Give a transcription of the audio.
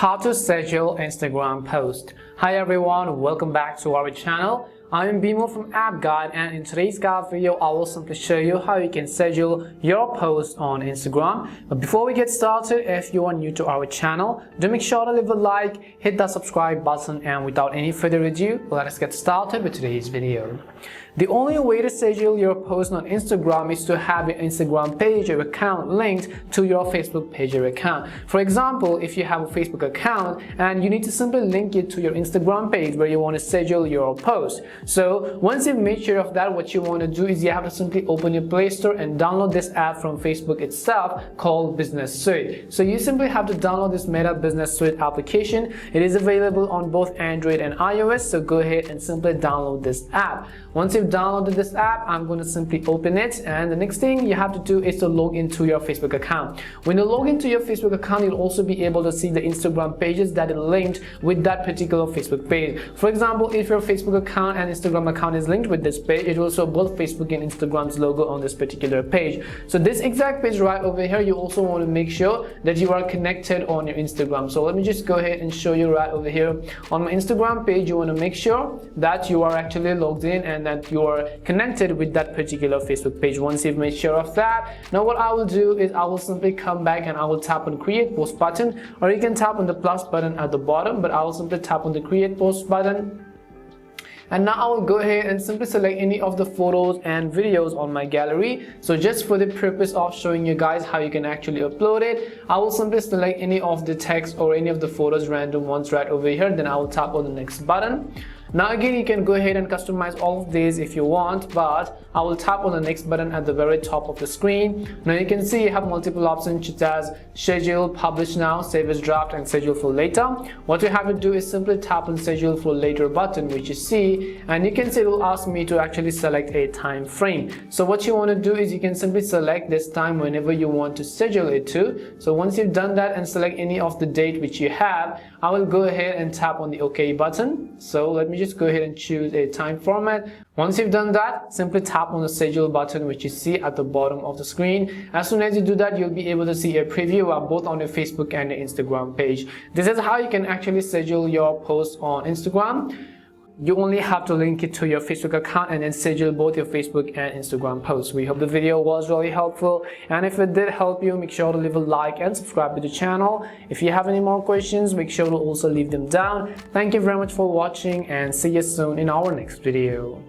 How to schedule Instagram post. Hi everyone, welcome back to our channel. I am Bimo from App Guide, and in today's guide video I will simply show you how you can schedule your post on Instagram. But before we get started, if you are new to our channel, do make sure to leave a like, hit that subscribe button, and without any further ado, let us get started with today's video. The only way to schedule your post on Instagram is to have your Instagram page or account linked to your Facebook page or account. For example, if you have a Facebook account and you need to simply link it to your Instagram page where you want to schedule your post. So once you've made sure of that, what you want to do is you have to simply open your Play Store and download this app from Facebook itself called Business Suite. So you simply have to download this Meta Business Suite application. It is available on both Android and iOS, so go ahead and simply download this app. Once you've downloaded this app, I'm going to simply open it, and the next thing you have to do is to log into your Facebook account. When you log into your Facebook account, you'll also be able to see the Instagram pages that are linked with that particular Facebook page. For example, if your Facebook account and Instagram account is linked with this page, it will show both Facebook and Instagram's logo on this particular page. So this exact page right over here, you also want to make sure that you are connected on your Instagram. So let me just go ahead and show you right over here. On my Instagram page, you want to make sure that you are actually logged in and that you are connected with that particular Facebook page. Once you've made sure of that, now what I will do is I will simply come back and I will tap on create post button, or you can tap on the plus button at the bottom, but I will simply tap on the create post button. And now I will go ahead and simply select any of the photos and videos on my gallery. So just for the purpose of showing you guys how you can actually upload it, I will simply select any of the text or any of the photos, random ones right over here. Then I will tap on the next button. Now again, you can go ahead and customize all of these if you want, but I will tap on the next button at the very top of the screen. Now you can see you have multiple options such as schedule, publish now, save as draft, and schedule for later. What you have to do is simply tap on schedule for later button, which you see, and you can see it will ask me to actually select a time frame. So what you want to do is you can simply select this time whenever you want to schedule it to. So once you've done that and select any of the date which you have, I will go ahead and tap on the OK button. So let me just go ahead and choose a time format. Once you've done that, simply tap on the schedule button which you see at the bottom of the screen. As soon as you do that, you'll be able to see a preview of both on your Facebook and your Instagram page. This is how you can actually schedule your posts on Instagram. You only have to link it to your Facebook account and then schedule both your Facebook and Instagram posts. We hope the video was really helpful, and if it did help you, make sure to leave a like and subscribe to the channel. If you have any more questions, make sure to also leave them down. Thank you very much for watching, and see you soon in our next video.